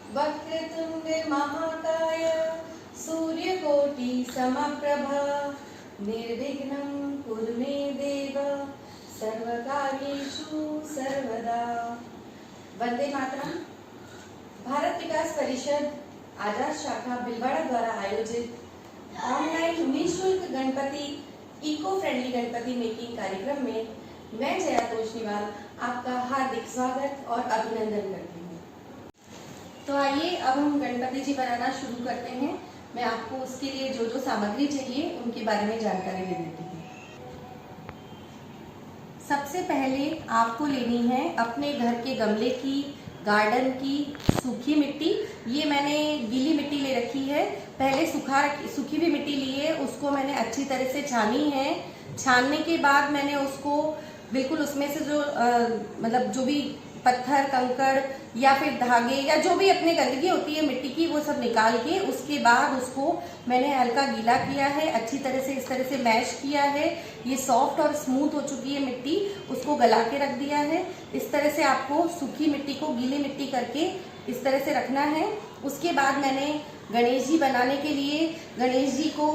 वक्रतुंड महाकाय सूर्यकोटि समप्रभा निर्विघ्नं कुरु मे देव सर्वकार्येषु सर्वदा। वंदे मातरम। भारत विकास परिषद आजाद शाखा भिलवाड़ा द्वारा आयोजित ऑनलाइन निःशुल्क Ganpati eco friendly Ganpati making कार्यक्रम में मैं जया तोषनीवाल आपका हार्दिक स्वागत और अभिनंदन करती हूँ। तो आइए अब हम गणपति जी बनाना शुरू करते हैं। मैं आपको उसके लिए जो जो सामग्री चाहिए उनके बारे में जानकारी दे देती हूँ। सबसे पहले आपको लेनी है अपने घर के गमले की, गार्डन की सूखी मिट्टी। ये मैंने गीली मिट्टी ले रखी है। पहले सूखी हुई मिट्टी ली है, उसको मैंने अच्छी तरह से छानी है। छानने के बाद मैंने उसको बिल्कुल उसमें से जो मतलब जो भी पत्थर, कंकड़ या फिर धागे या जो भी अपने गंदगी होती है मिट्टी की, वो सब निकाल के उसके बाद उसको मैंने हल्का गीला किया है, अच्छी तरह से इस तरह से मैश किया है। ये सॉफ्ट और स्मूथ हो चुकी है मिट्टी, उसको गला के रख दिया है। इस तरह से आपको सूखी मिट्टी को गीली मिट्टी करके इस तरह से रखना है। उसके बाद मैंने गणेश जी बनाने के लिए, गणेश जी को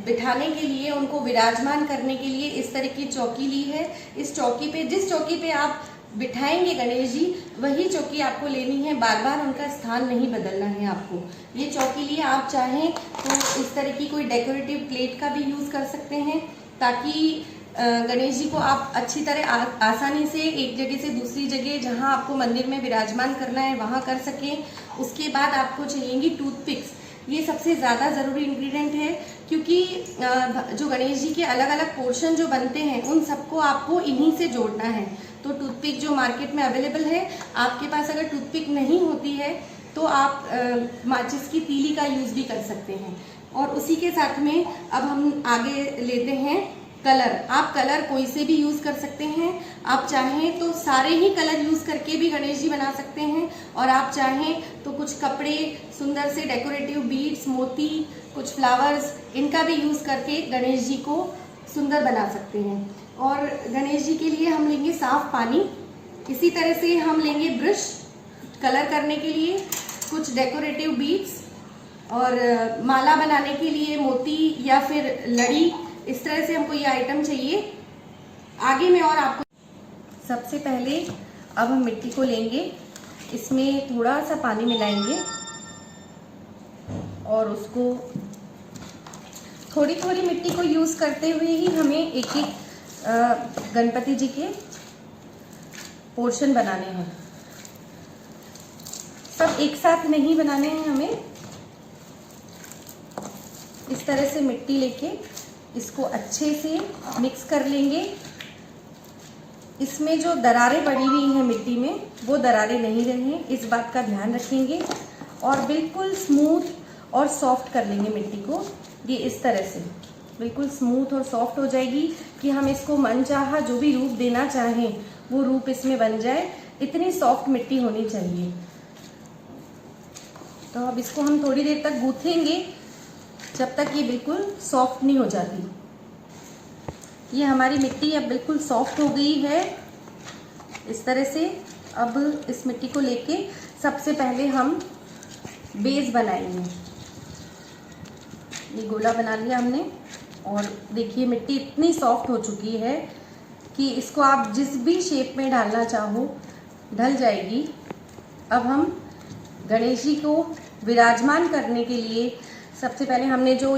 बिठाने के लिए, उनको विराजमान करने के लिए इस तरह की चौकी ली है। इस चौकी पे, जिस चौकी पे आप बिठाएंगे गणेश जी, वही चौकी आपको लेनी है। बार बार उनका स्थान नहीं बदलना है आपको। ये चौकी लिए आप चाहें तो इस तरह की कोई डेकोरेटिव प्लेट का भी यूज़ कर सकते हैं, ताकि गणेश जी को आप अच्छी तरह आसानी से एक जगह से दूसरी जगह, जहां आपको मंदिर में विराजमान करना है, वहां कर सकें। उसके बाद आपको चाहिएगी टूथपिक्स। ये सबसे ज़्यादा ज़रूरी इंग्रेडिएंट है, क्योंकि जो गणेश जी के अलग अलग पोर्शन जो बनते हैं उन सबको आपको इन्हीं से जोड़ना है। तो टूथपिक जो मार्केट में अवेलेबल है, आपके पास अगर टूथपिक नहीं होती है तो आप माचिस की तीली का यूज़ भी कर सकते हैं। और उसी के साथ में अब हम आगे लेते हैं कलर। आप कलर कोई से भी यूज़ कर सकते हैं। आप चाहें तो सारे ही कलर यूज़ करके भी गणेश जी बना सकते हैं, और आप चाहें तो कुछ कपड़े, सुंदर से डेकोरेटिव बीड्स, मोती, कुछ फ्लावर्स, इनका भी यूज़ करके गणेश जी को सुंदर बना सकते हैं। और गणेश जी के लिए हम लेंगे साफ पानी। इसी तरह से हम लेंगे ब्रश कलर करने के लिए, कुछ डेकोरेटिव बीड्स, और माला बनाने के लिए मोती या फिर लड़ी। इस तरह से हमको ये आइटम चाहिए। आगे में और आपको सबसे पहले अब हम मिट्टी को लेंगे, इसमें थोड़ा सा पानी मिलाएंगे और उसको थोड़ी थोड़ी मिट्टी को यूज़ करते हुए ही हमें एक एक गणपति जी के पोर्शन बनाने हैं। सब एक साथ नहीं बनाने हैं हमें। इस तरह से मिट्टी लेके इसको अच्छे से मिक्स कर लेंगे। इसमें जो दरारें पड़ी हुई हैं मिट्टी में, वो दरारें नहीं रहें, इस बात का ध्यान रखेंगे। और बिल्कुल स्मूथ और सॉफ्ट कर लेंगे मिट्टी को। ये इस तरह से बिल्कुल स्मूथ और सॉफ्ट हो जाएगी कि हम इसको मनचाहा जो भी रूप देना चाहें वो रूप इसमें बन जाए। इतनी सॉफ्ट मिट्टी होनी चाहिए। तो अब इसको हम थोड़ी देर तक गूंथेंगे जब तक ये बिल्कुल सॉफ्ट नहीं हो जाती। ये हमारी मिट्टी अब बिल्कुल सॉफ्ट हो गई है। इस तरह से अब इस मिट्टी को लेके सबसे पहले हम बेस बनाएंगे। ये गोला बना लिया हमने, और देखिए मिट्टी इतनी सॉफ्ट हो चुकी है कि इसको आप जिस भी शेप में डालना चाहो ढल जाएगी। अब हम गणेश जी को विराजमान करने के लिए सबसे पहले हमने जो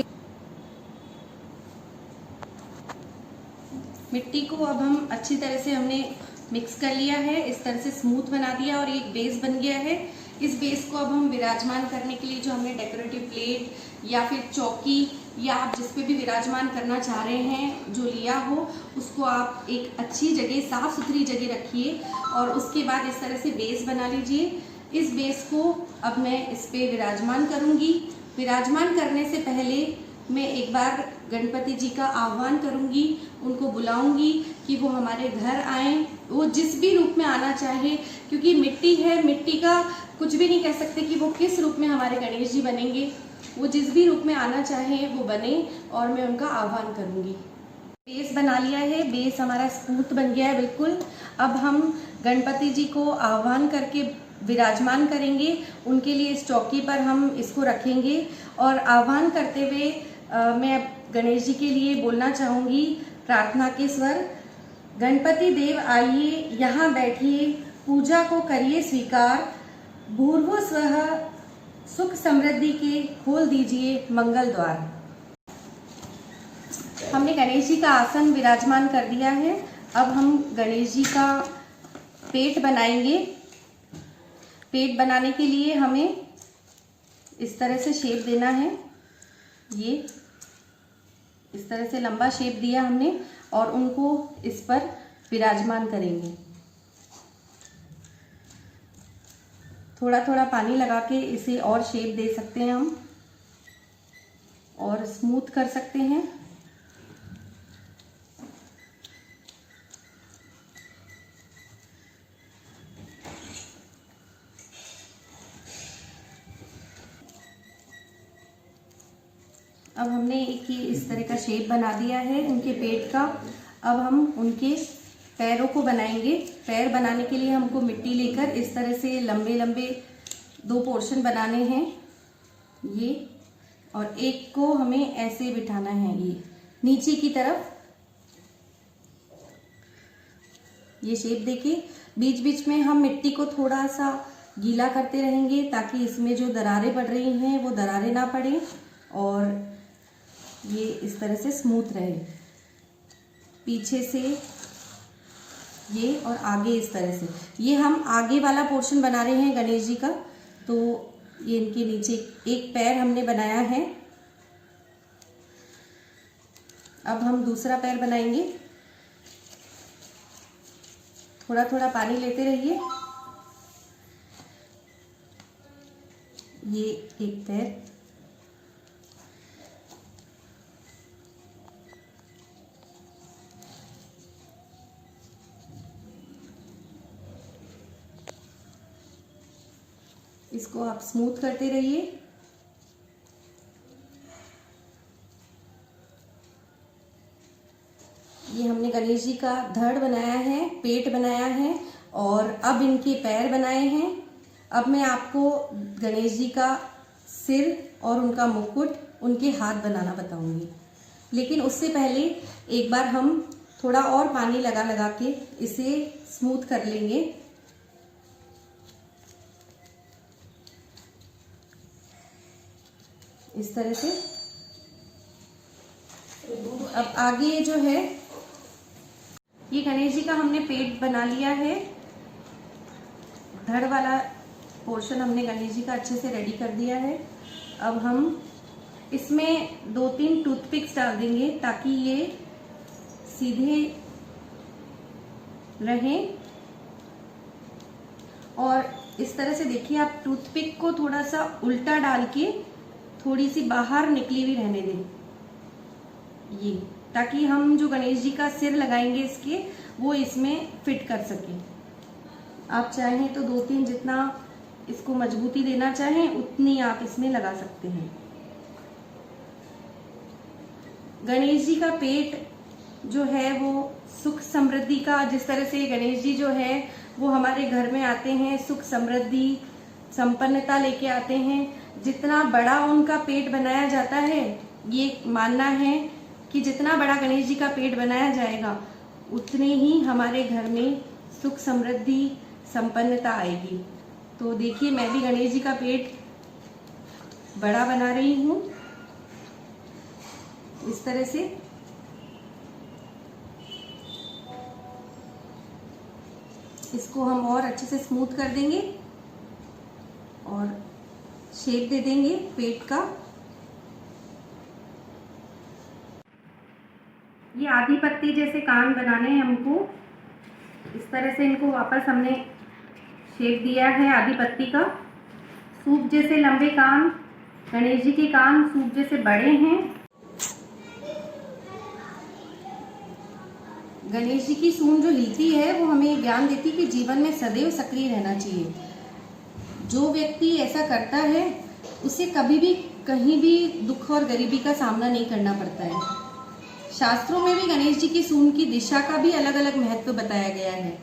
मिट्टी को अब हम अच्छी तरह से हमने मिक्स कर लिया है, इस तरह से स्मूथ बना दिया और एक बेस बन गया है। इस बेस को अब हम विराजमान करने के लिए जो हमने डेकोरेटिव प्लेट या फिर चौकी या आप जिस पे भी विराजमान करना चाह रहे हैं जो लिया हो, उसको आप एक अच्छी जगह, साफ सुथरी जगह रखिए और उसके बाद इस तरह से बेस बना लीजिए। इस बेस को अब मैं इस पे विराजमान करूँगी। विराजमान करने से पहले मैं एक बार गणपति जी का आह्वान करूंगी, उनको बुलाऊंगी कि वो हमारे घर आएं। वो जिस भी रूप में आना चाहे, क्योंकि मिट्टी है, मिट्टी का कुछ भी नहीं कह सकते कि वो किस रूप में हमारे गणेश जी बनेंगे। वो जिस भी रूप में आना चाहे वो बने और मैं उनका आह्वान करूंगी। बेस बना लिया है, बेस हमारा स्मूथ बन गया है बिल्कुल। अब हम गणपति जी को आह्वान करके विराजमान करेंगे, उनके लिए इस चौकी पर हम इसको रखेंगे। और आह्वान करते हुए मैं गणेश जी के लिए बोलना चाहूँगी प्रार्थना के स्वर। गणपति देव आइए, यहाँ बैठिए, पूजा को करिए स्वीकार, भूर्भुव स्वः सुख समृद्धि के खोल दीजिए मंगल द्वार। हमने गणेश जी का आसन विराजमान कर दिया है। अब हम गणेश जी का पेट बनाएंगे। पेट बनाने के लिए हमें इस तरह से शेप देना है। ये इस तरह से लंबा शेप दिया हमने और उनको इस पर विराजमान करेंगे। थोड़ा थोड़ा पानी लगा के इसे और शेप दे सकते हैं हम और स्मूथ कर सकते हैं। अब हमने एक ये इस तरह का शेप बना दिया है उनके पेट का। अब हम उनके पैरों को बनाएंगे। पैर बनाने के लिए हमको मिट्टी लेकर इस तरह से लंबे लंबे 2 पोर्शन बनाने हैं ये, और एक को हमें ऐसे बिठाना है ये नीचे की तरफ। ये शेप देके बीच बीच में हम मिट्टी को थोड़ा सा गीला करते रहेंगे ताकि इसमें जो दरारें पड़ रही हैं वो दरारें ना पड़े और ये इस तरह से स्मूथ रहे। पीछे से ये और आगे इस तरह से। ये हम आगे वाला पोर्शन बना रहे हैं गणेश जी का, तो ये इनके नीचे एक पैर हमने बनाया है। अब हम दूसरा पैर बनाएंगे। थोड़ा थोड़ा पानी लेते रहिए। ये एक पैर, इसको आप स्मूथ करते रहिए। ये हमने गणेश जी का धड़ बनाया है, पेट बनाया है और अब इनके पैर बनाए हैं। अब मैं आपको गणेश जी का सिर और उनका मुकुट, उनके हाथ बनाना बताऊंगी। लेकिन उससे पहले एक बार हम थोड़ा और पानी लगा लगा के इसे स्मूथ कर लेंगे। इस तरह से। अब आगे जो है ये गणेश जी का हमने पेट बना लिया है। धड़ वाला पोर्शन हमने गणेश जी का अच्छे से रेडी कर दिया है। अब हम इसमें 2-3 टूथपिक्स डाल देंगे ताकि ये सीधे रहें। और इस तरह से देखिए, आप टूथपिक को थोड़ा सा उल्टा डाल के थोड़ी सी बाहर निकली हुई रहने दें ये, ताकि हम जो गणेश जी का सिर लगाएंगे इसके वो इसमें फिट कर सके। आप चाहें तो 2-3 जितना इसको मजबूती देना चाहें उतनी आप इसमें लगा सकते हैं। गणेश जी का पेट जो है वो सुख समृद्धि का, जिस तरह से गणेश जी जो है वो हमारे घर में आते हैं, सुख समृद्धि संपन्नता लेके आते हैं। जितना बड़ा उनका पेट बनाया जाता है, ये मानना है कि जितना बड़ा गणेश जी का पेट बनाया जाएगा उतने ही हमारे घर में सुख समृद्धि संपन्नता आएगी। तो देखिए, मैं भी गणेश जी का पेट बड़ा बना रही हूँ इस तरह से। इसको हम और अच्छे से स्मूथ कर देंगे और शेप दे देंगे पेट का। ये आधी पत्ती जैसे कान बनाने हैं हमको। इस तरह से इनको वापस हमने शेप दिया है आधी पत्ती का। सूप जैसे लंबे कान, गणेश जी के कान सूप जैसे बड़े हैं। गणेश जी की सूंड जो हिलती है वो हमें ज्ञान देती है कि जीवन में सदैव सक्रिय रहना चाहिए। जो व्यक्ति ऐसा करता है उसे कभी भी कहीं भी दुख और गरीबी का सामना नहीं करना पड़ता है। शास्त्रों में भी गणेश जी की सूंड की दिशा का भी अलग अलग महत्व बताया गया है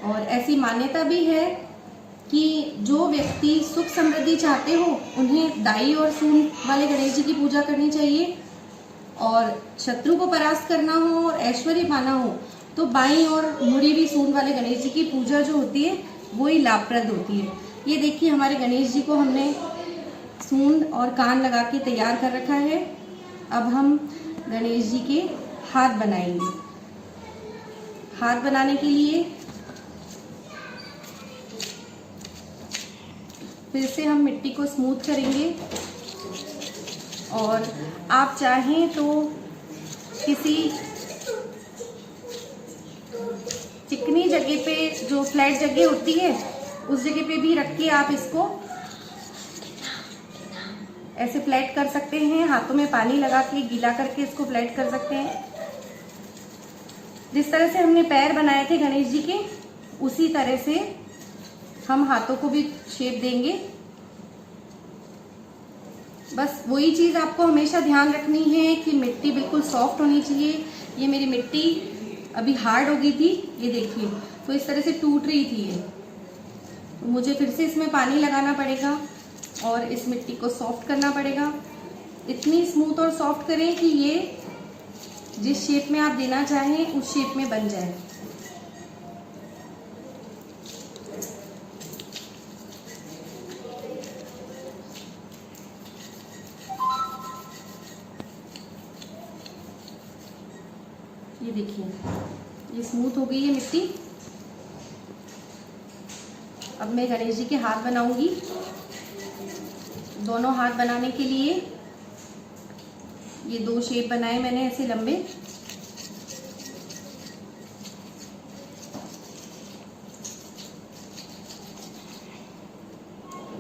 और ऐसी मान्यता भी है कि जो व्यक्ति सुख समृद्धि चाहते हो उन्हें दाई और सूंड वाले गणेश जी की पूजा करनी चाहिए, और शत्रु को परास्त करना हो और ऐश्वर्य पाना हो तो बाई और मुड़ी भी सूंड वाले गणेश जी की पूजा जो होती है वो ही लाभप्रद होती है। ये देखिए हमारे गणेश जी को हमने सूंड और कान लगा के तैयार कर रखा है। अब हम गणेश जी के हाथ बनाएंगे। हाथ बनाने के लिए फिर से हम मिट्टी को स्मूथ करेंगे, और आप चाहें तो किसी चिकनी जगह पे, जो फ्लैट जगह होती है उस जगह पे भी रख के आप इसको ऐसे फ्लैट कर सकते हैं। हाथों में पानी लगा के गीला करके इसको फ्लैट कर सकते हैं। जिस तरह से हमने पैर बनाए थे गणेश जी के, उसी तरह से हम हाथों को भी शेप देंगे। बस वही चीज़ आपको हमेशा ध्यान रखनी है कि मिट्टी बिल्कुल सॉफ्ट होनी चाहिए। ये मेरी मिट्टी अभी हार्ड हो गई थी, ये देखिए, तो इस तरह से टूट रही थी ये, तो मुझे फिर से इसमें पानी लगाना पड़ेगा और इस मिट्टी को सॉफ्ट करना पड़ेगा। इतनी स्मूथ और सॉफ्ट करें कि ये जिस शेप में आप देना चाहें उस शेप में बन जाए। ये देखिए, ये स्मूथ हो गई है मिट्टी। अब मैं गणेश जी के हाथ बनाऊंगी। दोनों हाथ बनाने के लिए ये 2 शेप बनाए मैंने ऐसे लंबे।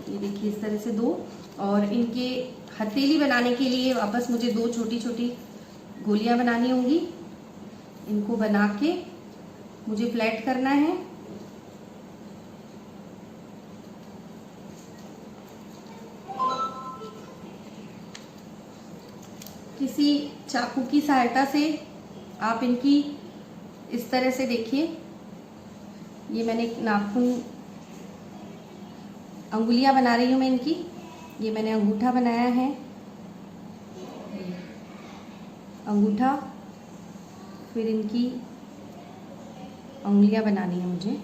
ये देखिए इस तरह से 2, और इनके हथेली बनाने के लिए वापस मुझे 2 छोटी छोटी गोलियां बनानी होंगी। इनको बना के मुझे फ्लैट करना है। किसी चाकू की सहायता से आप इनकी इस तरह से देखिए, ये मैंने नाखून अंगुलियां बना रही हूँ मैं इनकी। ये मैंने अंगूठा बनाया है, अंगूठा, फिर इनकी उंगलियां बनानी है मुझे,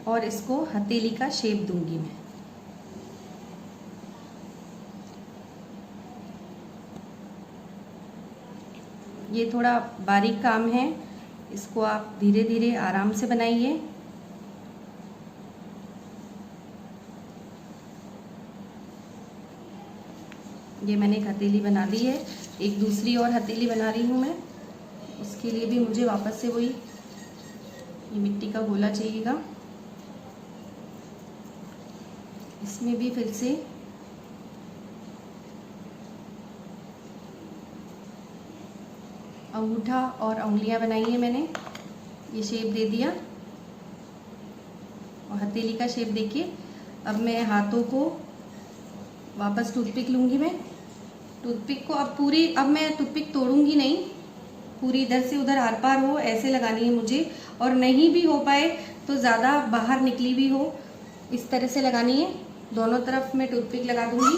और इसको हथेली का शेप दूंगी मैं। ये थोड़ा बारीक काम है, इसको आप धीरे धीरे आराम से बनाइए। ये मैंने एक हथेली बना ली है, एक दूसरी और हथेली बना रही हूँ मैं। उसके लिए भी मुझे वापस से वही ये मिट्टी का गोला चाहिएगा। इसमें भी फिर से अंगूठा और उंगलियां बनाई है मैंने, ये शेप दे दिया और हथेली का शेप देखिए। अब मैं हाथों को वापस टूथपिक लूँगी मैं। टूथपिक को अब मैं टूथपिक तोड़ूंगी नहीं, पूरी इधर से उधर आर पार हो ऐसे लगानी है मुझे, और नहीं भी हो पाए तो ज़्यादा बाहर निकली भी हो इस तरह से लगानी है। दोनों तरफ मैं टूथपिक लगा दूंगी।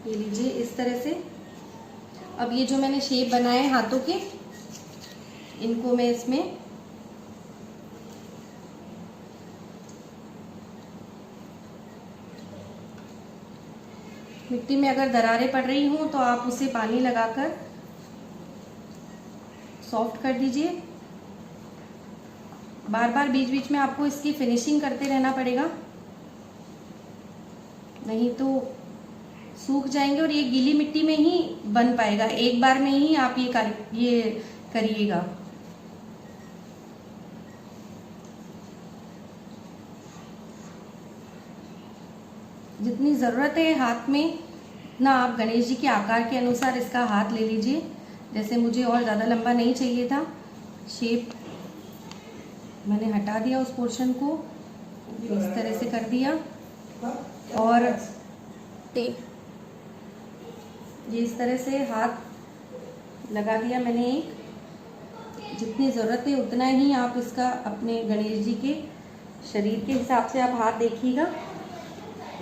ये लीजिए इस तरह से। अब ये जो मैंने शेप बनाए हैं हाथों के, इनको मैं इसमें मिट्टी में अगर दरारें पड़ रही हों तो आप उसे पानी लगाकर सॉफ्ट कर दीजिए। बार बार बीच बीच में आपको इसकी फिनिशिंग करते रहना पड़ेगा, नहीं तो सूख जाएंगे और ये गीली मिट्टी में ही बन पाएगा। एक बार में ही आप ये करिएगा। जितनी ज़रूरत है हाथ में ना आप गणेश जी के आकार के अनुसार इसका हाथ ले लीजिए। जैसे मुझे और ज़्यादा लंबा नहीं चाहिए था, शेप मैंने हटा दिया, उस पोर्शन को इस तरह से कर दिया, और ये इस तरह से हाथ लगा दिया मैंने एक। जितनी ज़रूरत है उतना ही आप इसका अपने गणेश जी के शरीर के हिसाब से आप हाथ देखिएगा,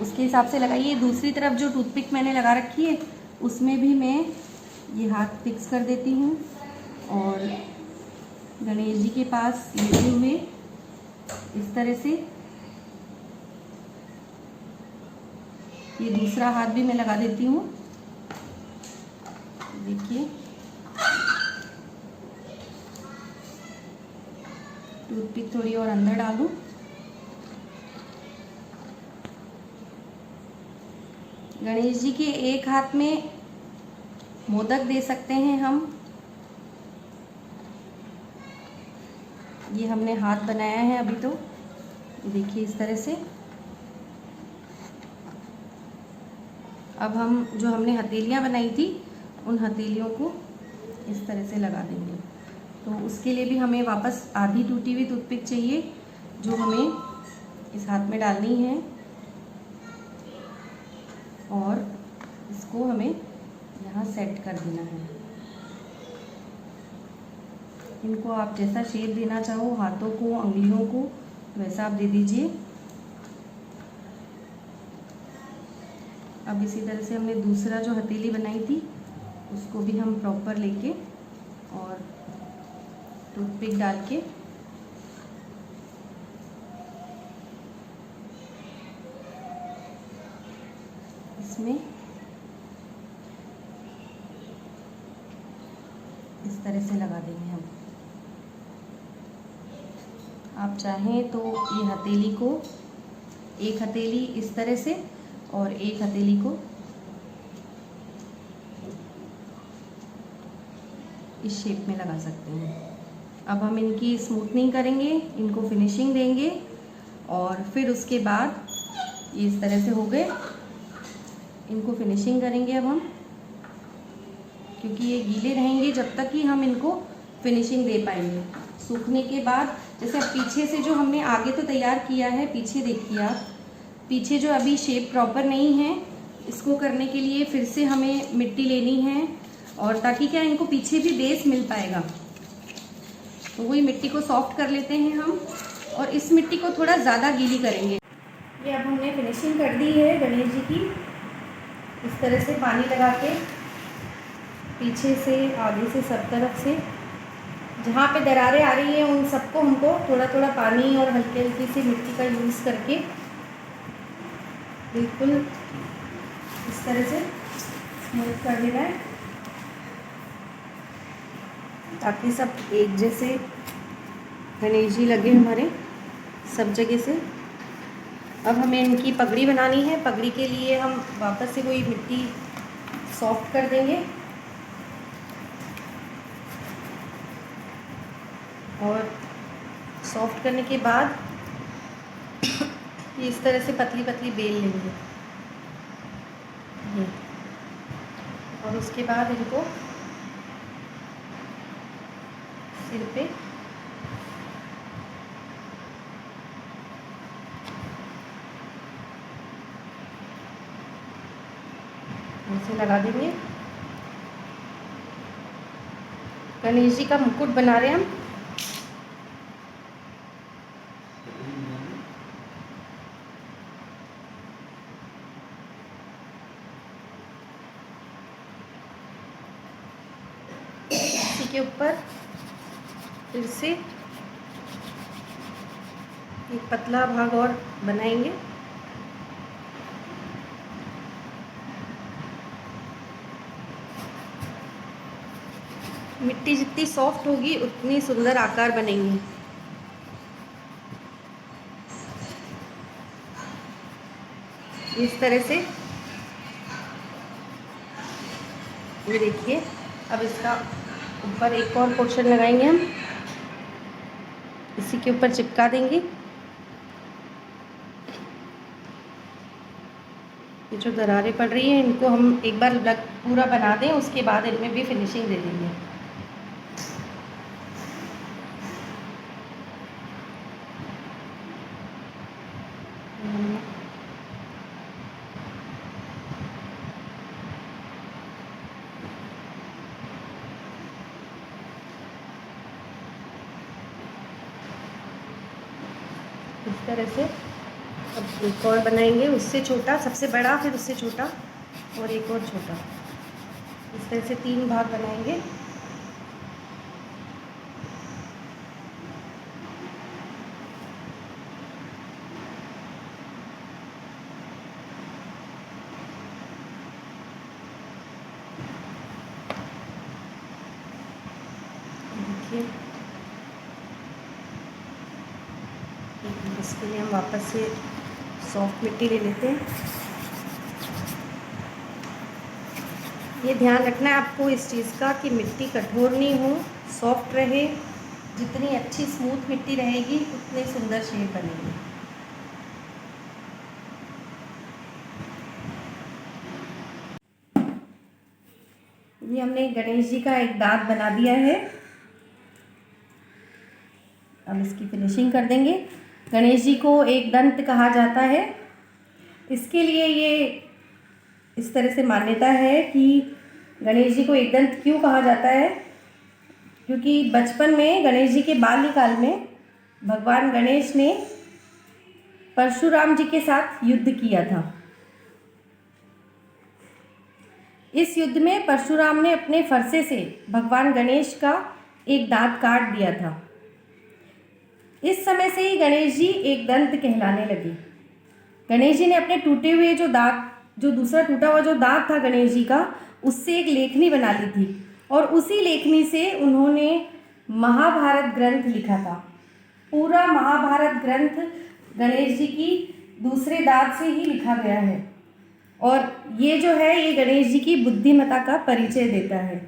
उसके हिसाब से लगाइए। दूसरी तरफ जो टूथपिक मैंने लगा रखी है उसमें भी मैं ये हाथ फिक्स कर देती हूँ और गणेश जी के पास लेते हुए इस तरह से ये दूसरा हाथ भी मैं लगा देती हूँ। देखिए टूथपिक थोड़ी और अंदर डालूं। गणेश जी के एक हाथ में मोदक दे सकते हैं हम। ये हमने हाथ बनाया है अभी, तो देखिए इस तरह से। अब हम जो हमने हथेलियाँ बनाई थी उन हथेलियों को इस तरह से लगा देंगे। तो उसके लिए भी हमें वापस आधी टूटी हुई टूथपिक चाहिए जो हमें इस हाथ में डालनी है और इसको हमें यहाँ सेट कर देना है। इनको आप जैसा शेप देना चाहो, हाथों को, उंगलियों को, वैसा आप दे दीजिए। अब इसी तरह से हमने दूसरा जो हथेली बनाई थी उसको भी हम प्रॉपर लेके और टूथपिक डाल के इसमें इस तरह से लगा देंगे हम। आप चाहें तो ये हथेली को, एक हथेली इस तरह से और एक हथेली को इस शेप में लगा सकते हैं। अब हम इनकी स्मूथनिंग करेंगे, इनको फिनिशिंग देंगे और फिर उसके बाद ये इस तरह से हो गए। इनको फिनिशिंग करेंगे अब हम, क्योंकि ये गीले रहेंगे जब तक कि हम इनको फिनिशिंग दे पाएंगे। सूखने के बाद जैसे पीछे से जो हमने आगे तो तैयार किया है, पीछे देखिए आप, पीछे जो अभी शेप प्रॉपर नहीं है, इसको करने के लिए फिर से हमें मिट्टी लेनी है और ताकि क्या इनको पीछे भी बेस मिल पाएगा। तो वही मिट्टी को सॉफ्ट कर लेते हैं हम और इस मिट्टी को थोड़ा ज़्यादा गीली करेंगे। ये अब हमने फिनिशिंग कर दी है गणेश जी की। इस तरह से पानी लगा के पीछे से, आगे से, सब तरफ से जहाँ पे दरारें आ रही हैं उन सबको हमको थोड़ा थोड़ा पानी और हल्की हल्की सी मिट्टी का यूज़ करके बिल्कुल इस तरह से स्मूथ कर देना है ताकि सब एक जैसे गणेश जी लगे हमारे सब जगह से। अब हमें इनकी पगड़ी बनानी है। पगड़ी के लिए हम वापस से वही मिट्टी सॉफ्ट कर देंगे और सॉफ्ट करने के बाद ये इस तरह से पतली पतली बेल लेंगे ये, और उसके बाद इनको सिर पे ऐसे लगा देंगे। गणेश जी का मुकुट बना रहे हैं हम। इसी के ऊपर फिर से एक पतला भाग और बनाएंगे। मिट्टी जितनी सॉफ्ट होगी उतनी सुंदर आकार बनेंगे। इस तरह से ये देखिए। अब इसका ऊपर एक और पोर्शन लगाएंगे हम, इसी के ऊपर चिपका देंगे। ये जो दरारें पड़ रही हैं इनको हम एक बार पूरा बना दें, उसके बाद इनमें भी फिनिशिंग दे देंगे। इस तरह से। अब एक और बनाएंगे, उससे छोटा, सबसे बड़ा, फिर उससे छोटा और एक और छोटा। इस तरह से 3 भाग बनाएंगे। देखिए, इसके लिए हम वापस से सॉफ्ट मिट्टी ले लेते हैं। ये ध्यान रखना है आपको इस चीज़ का कि मिट्टी कठोर नहीं हो, सॉफ्ट रहे। जितनी अच्छी स्मूथ मिट्टी रहेगी उतने सुंदर शेप बनेगी। ये हमने गणेश जी का एक दांत बना दिया है। अब इसकी फिनिशिंग कर देंगे। गणेश जी को एक दंत कहा जाता है। इसके लिए ये इस तरह से मान्यता है कि गणेश जी को एक दंत क्यों कहा जाता है, क्योंकि बचपन में गणेश जी के बाल्यकाल में भगवान गणेश ने परशुराम जी के साथ युद्ध किया था। इस युद्ध में परशुराम ने अपने फरसे से भगवान गणेश का एक दांत काट दिया था। इस समय से ही गणेश जी एक दंत कहलाने लगे। गणेश जी ने अपने टूटे हुए जो दूसरा टूटा हुआ जो दांत था गणेश जी का, उससे एक लेखनी बना ली थी और उसी लेखनी से उन्होंने महाभारत ग्रंथ लिखा था। पूरा महाभारत ग्रंथ गणेश जी की दूसरे दांत से ही लिखा गया है और ये जो है ये गणेश जी की बुद्धिमत्ता का परिचय देता है।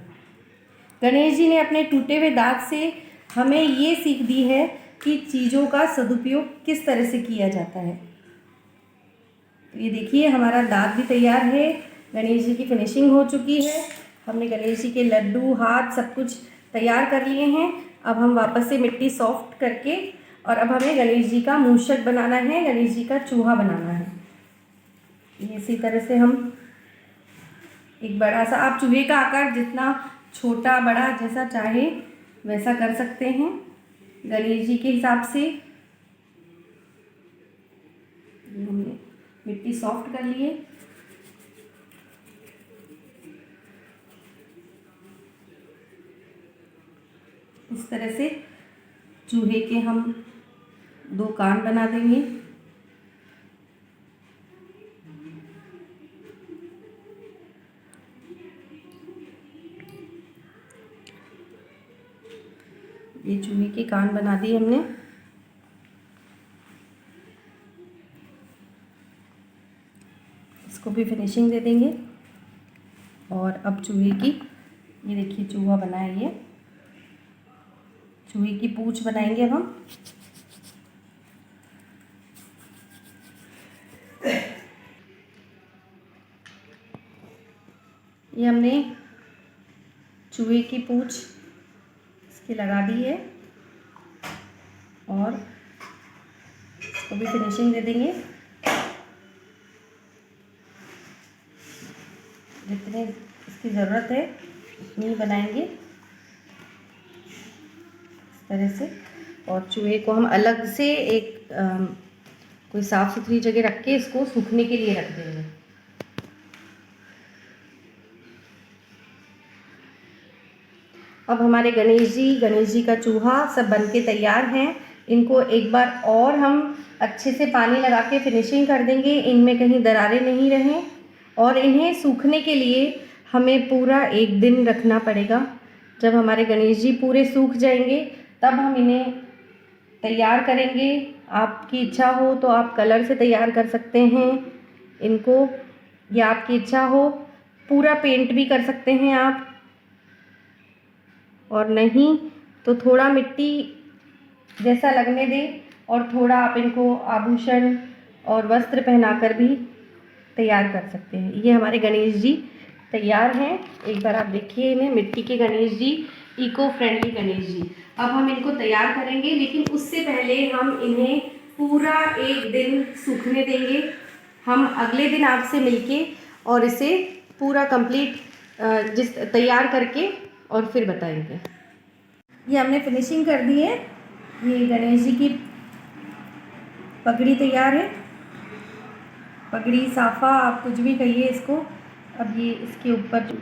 गणेश जी ने अपने टूटे हुए दांत से हमें ये सीख दी है कि चीज़ों का सदुपयोग किस तरह से किया जाता है। तो ये देखिए हमारा दांत भी तैयार है, गणेश जी की फिनिशिंग हो चुकी है। हमने गणेश जी के लड्डू, हाथ सब कुछ तैयार कर लिए हैं। अब हम वापस से मिट्टी सॉफ्ट करके और अब हमें गणेश जी का मूषक बनाना है, गणेश जी का चूहा बनाना है। इसी तरह से हम एक बड़ा सा, आप चूहे का आकार जितना छोटा बड़ा जैसा चाहे वैसा कर सकते हैं गणेश जी के हिसाब से। हमने मिट्टी सॉफ्ट कर लिए। इस तरह से चूहे के हम 2 कान बना देंगे। ये चूहे के कान बना दिए हमने। इसको भी फिनिशिंग दे देंगे। और अब चूहे की, ये देखिए चूहा बना है, ये चूहे की पूंछ बनाएंगे अब हम। ये हमने चूहे की पूंछ इसकी लगा दी है और इसको भी फिनिशिंग दे देंगे। जितने इसकी ज़रूरत है उतनी ही बनाएंगे इस तरह से। और चूहे को हम अलग से एक कोई साफ़ सुथरी जगह रख के इसको सूखने के लिए रख देंगे। अब हमारे गणेश जी का चूहा सब बन के तैयार हैं। इनको एक बार और हम अच्छे से पानी लगा के फिनिशिंग कर देंगे, इनमें कहीं दरारें नहीं रहें। और इन्हें सूखने के लिए हमें पूरा 1 दिन रखना पड़ेगा। जब हमारे गणेश जी पूरे सूख जाएंगे तब हम इन्हें तैयार करेंगे। आपकी इच्छा हो तो आप कलर से तैयार कर सकते हैं इनको, या आपकी इच्छा हो पूरा पेंट भी कर सकते हैं आप, और नहीं तो थोड़ा मिट्टी जैसा लगने दें और थोड़ा आप इनको आभूषण और वस्त्र पहनाकर भी तैयार कर सकते हैं। ये हमारे गणेश जी तैयार हैं। एक बार आप देखिए इन्हें, मिट्टी के गणेश जी, इको फ्रेंडली गणेश जी। अब हम इनको तैयार करेंगे, लेकिन उससे पहले हम इन्हें पूरा 1 दिन सूखने देंगे। हम अगले दिन आपसे मिलके और इसे पूरा कंप्लीट तैयार करके और फिर बताएंगे। ये हमने फिनिशिंग कर दी है। ये गणेश जी की पगड़ी तैयार है। पगड़ी, साफा, आप कुछ भी कहिए इसको। अब ये इसके ऊपर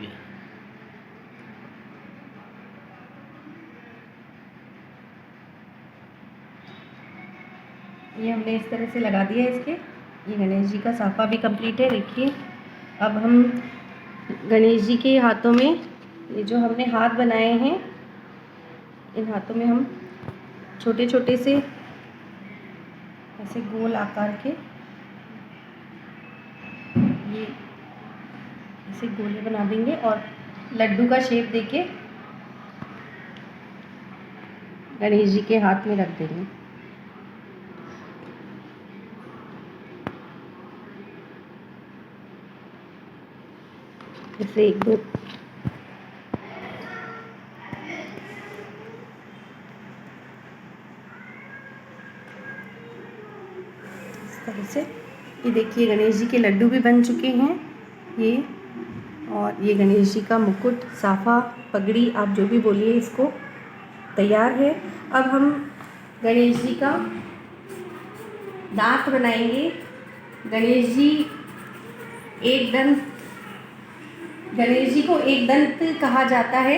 ये हमने इस तरह से लगा दिया इसके। ये गणेश जी का साफा भी कंप्लीट है। देखिए, अब हम गणेश जी के हाथों में ये जो हमने हाथ बनाए हैं, इन हाथों में हम छोटे छोटे से ऐसे गोल आकार के ये ऐसे गोले बना देंगे और लड्डू का शेप देके गणेश जी के हाथ में रख देंगे। ऐसे एक दो इस तरह से। ये देखिए, गणेश जी के लड्डू भी बन चुके हैं ये। और ये गणेश जी का मुकुट, साफा, पगड़ी, आप जो भी बोलिए इसको, तैयार है। अब हम गणेश जी का दांत बनाएंगे। गणेश जी गणेश जी को एक दंत कहा जाता है।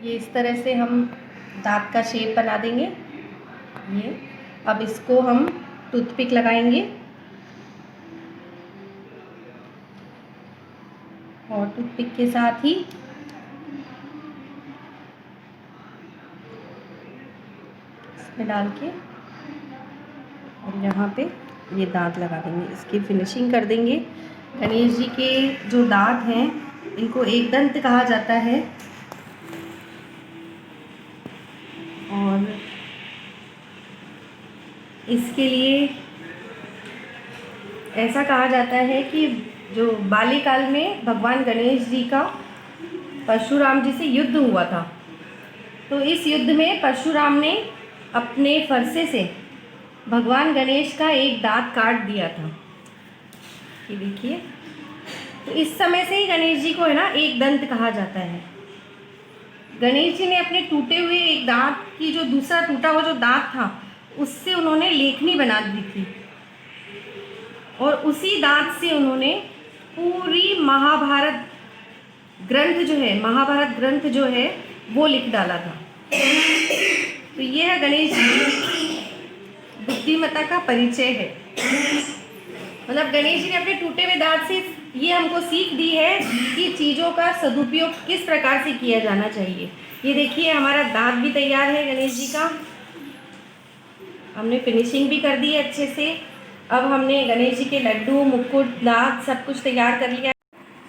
ये इस तरह से हम दांत का शेप बना देंगे। ये अब इसको हम टूथपिक लगाएंगे और टूथपिक के साथ ही इसमें डाल के और यहाँ पे ये दांत लगा देंगे। इसकी फिनिशिंग कर देंगे। गणेश जी के जो दांत हैं, इनको एक दंत कहा जाता है। और इसके लिए ऐसा कहा जाता है कि जो बाल्यकाल में भगवान गणेश जी का परशुराम जी से युद्ध हुआ था, तो इस युद्ध में परशुराम ने अपने फरसे से भगवान गणेश का एक दांत काट दिया था। ये देखिए, तो इस समय से ही गणेश जी को है ना एक दंत कहा जाता है। गणेश जी ने अपने टूटे हुए एक दांत की जो दूसरा टूटा हुआ जो दांत था, उससे उन्होंने लेखनी बना दी थी और उसी दांत से उन्होंने पूरी महाभारत ग्रंथ जो है वो लिख डाला था। तो ये है गणेश जी बुद्धिमत्ता का परिचय है। मतलब गणेश जी ने अपने टूटे हुए दांत से ये हमको सीख दी है कि चीज़ों का सदुपयोग किस प्रकार से किया जाना चाहिए। ये देखिए, हमारा दांत भी तैयार है गणेश जी का। हमने फिनिशिंग भी कर दी है अच्छे से। अब हमने गणेश जी के लड्डू, मुकुट, दांत सब कुछ तैयार कर लिया।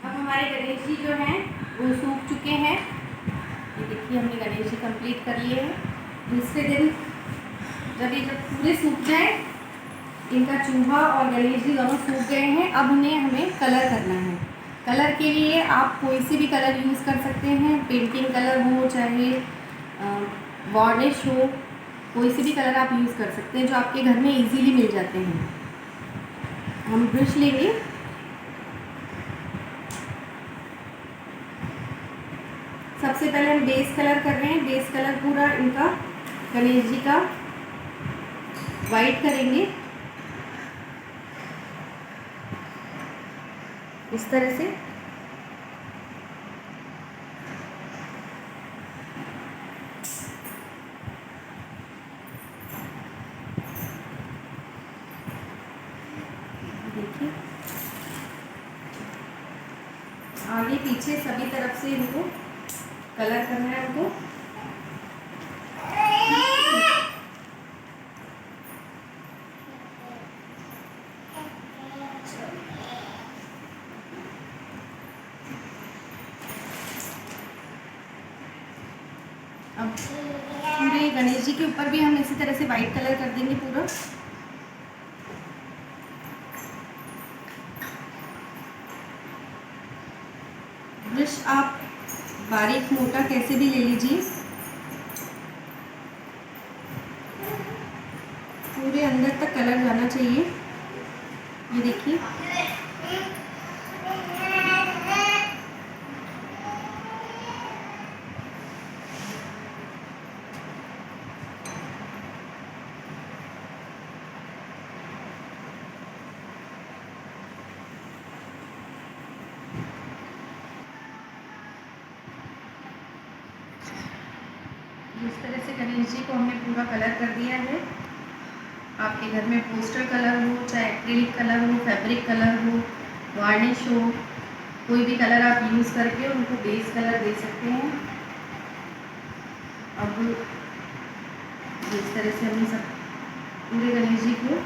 अब हमारे गणेश जी जो हैं वो सूख चुके हैं। ये देखिए, हमने गणेश जी कंप्लीट कर लिए हैं। दूसरे दिन जब पूरे सूख जाए, इनका चूहा और गणेश जी दोनों सूख गए हैं, अब हमें कलर करना है। कलर के लिए आप कोई सी भी कलर यूज़ कर सकते हैं। पेंटिंग कलर हो, चाहे वार्निश हो, कोई सी भी कलर आप यूज़ कर सकते हैं जो आपके घर में इजीली मिल जाते हैं। हम ब्रश लेंगे, सबसे पहले हम बेस कलर कर रहे हैं। बेस कलर पूरा इनका गणेश जी का वाइट करेंगे इस तरह से। देखिए, आगे पीछे सभी तरफ से इनको कलर करना है हमको। अब पूरे गणेश जी के ऊपर भी हम इसी तरह से वाइट कलर कर देंगे पूरा। ब्रश आप बारीक मोटा कैसे भी ले लीजिए, पूरे अंदर तक कलर जाना चाहिए। ये देखिए, जिस तरह से गणेश जी को हमने पूरा कलर कर दिया है। आपके घर में पोस्टर कलर हो, चाहे एक्रिलिक कलर हो, फैब्रिक कलर हो, वार्निश हो, कोई भी कलर आप यूज़ करके उनको बेस कलर दे सकते हैं। अब जिस तरह से हमने सब पूरे गणेश जी को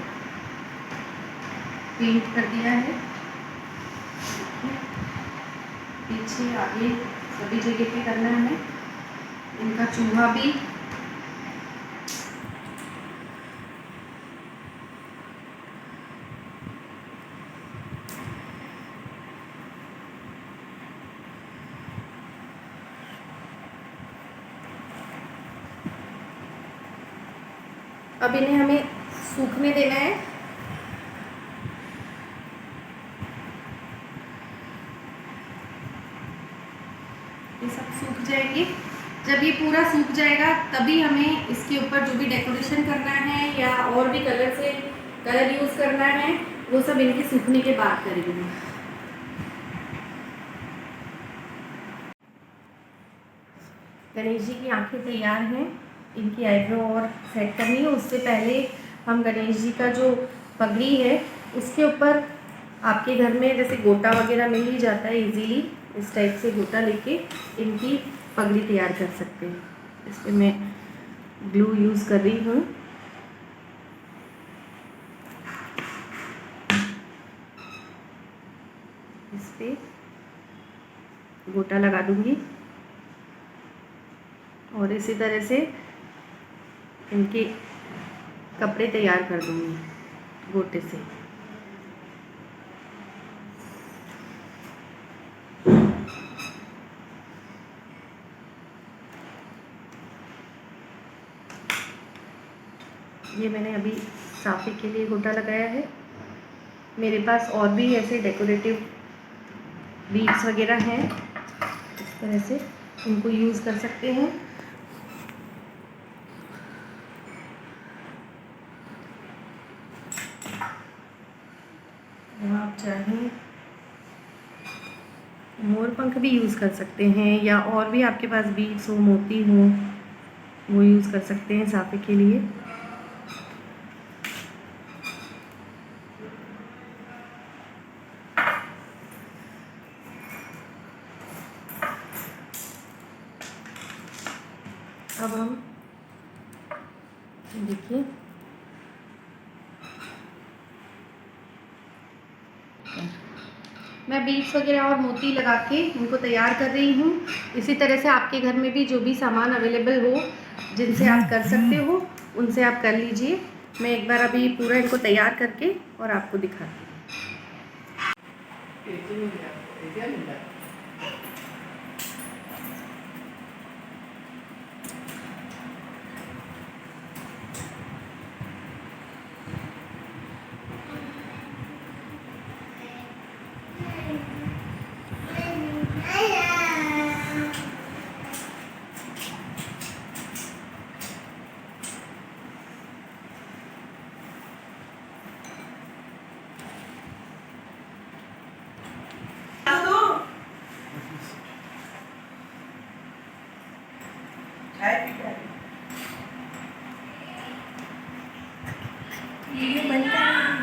पेंट कर दिया है, पीछे आगे सभी जगह पे करना है। इनका चूहा भी अब इन्हें हमें सूखने देना है। ये सब सूख जाएंगे। जब ये पूरा सूख जाएगा तभी हमें इसके ऊपर जो भी डेकोरेशन करना है या और भी कलर से कलर यूज़ करना है वो सब इनके सूखने के बाद करेंगे। गणेश जी की आंखें तैयार हैं। इनकी आईब्रो और सेट करनी है। उससे पहले हम गणेश जी का जो पगड़ी है उसके ऊपर आपके घर में जैसे गोटा वगैरह मिल ही जाता है इजीली, इस टाइप से गोटा लेके इनकी पगड़ी तैयार कर सकते हैं। इस पर मैं ग्लू यूज़ कर रही हूँ। इस पर गोटा लगा दूँगी और इसी तरह से इनके कपड़े तैयार कर दूँगी गोटे से। ये मैंने अभी साफे के लिए गोटा लगाया है। मेरे पास और भी ऐसे डेकोरेटिव बीड्स वगैरह हैं, इस तरह से उनको यूज़ कर सकते हैं। आप चाहें मोर पंख भी यूज़ कर सकते हैं या और भी आपके पास बीड्स हो, मोती हो, वो यूज़ कर सकते हैं साफे के लिए। अब हम देखिए मैं बीड्स वगैरह और मोती लगा के उनको तैयार कर रही हूँ। इसी तरह से आपके घर में भी जो भी सामान अवेलेबल हो जिनसे आप कर सकते हो उनसे आप कर लीजिए। मैं एक बार अभी पूरा इनको तैयार करके और आपको दिखाती हूँ। ये बनता है।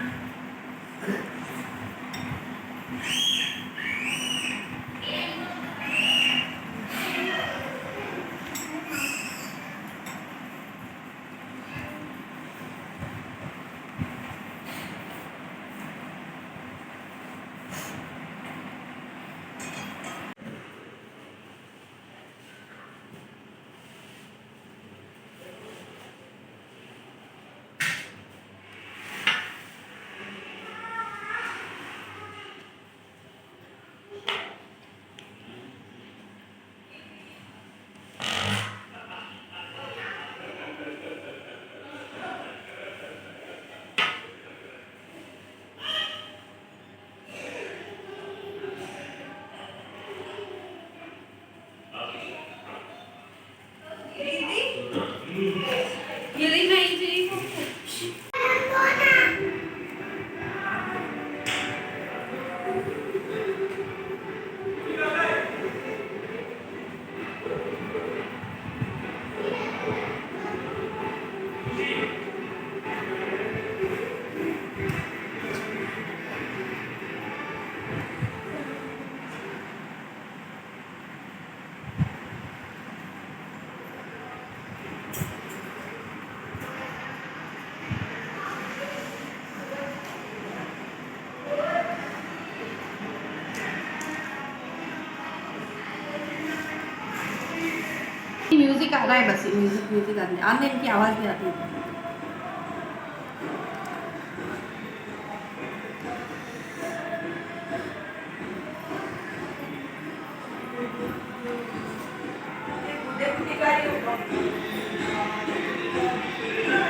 म्यूजिक आ रहा है, बस म्यूजिक आने इनकी आवाज़ भी आती है।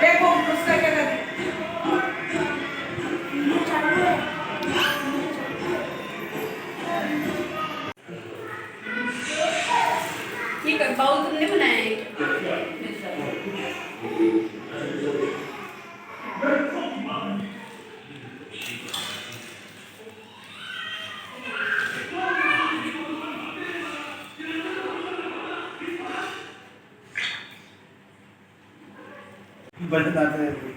देखो उसका क्या कर ठीक है, बाउल तुमने बनाया है बताते हैं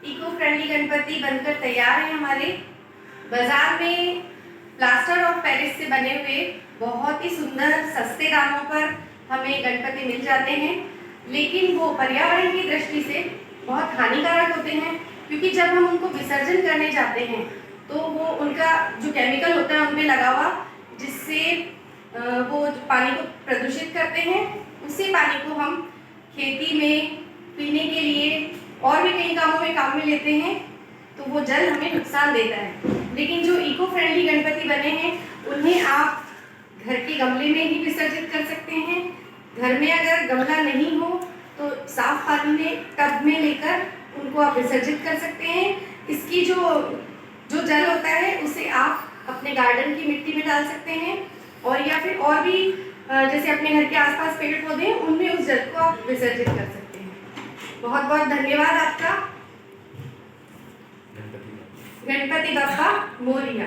इको फ्रेंडली गणपति बनकर तैयार है हमारे। बाजार में प्लास्टर ऑफ पेरिस से बने हुए बहुत ही सुंदर सस्ते दामों पर हमें गणपति मिल जाते हैं, लेकिन वो पर्यावरण की दृष्टि से बहुत हानिकारक होते हैं, क्योंकि जब हम उनको विसर्जन करने जाते हैं तो वो उनका जो केमिकल होता है उनमें लगा हुआ, जिससे वो पानी को प्रदूषित करते हैं। उसी पानी को हम खेती में पीने के लिए और भी कई कामों में काम में लेते हैं, तो वो जल हमें नुकसान देता है। लेकिन जो इको फ्रेंडली गणपति बने हैं उन्हें आप घर के गमले में ही विसर्जित कर सकते हैं। घर में अगर गमला नहीं हो तो साफ पानी में टब में लेकर उनको आप विसर्जित कर सकते हैं। इसकी जो जल होता है उसे आप अपने गार्डन की मिट्टी में डाल सकते हैं, और या फिर और भी जैसे अपने घर के आसपास पेड़ पौधे हैं उनमें उस जल को आप विसर्जित कर सकते हैं। बहुत बहुत धन्यवाद आपका। गणपति बप्पा मोरिया।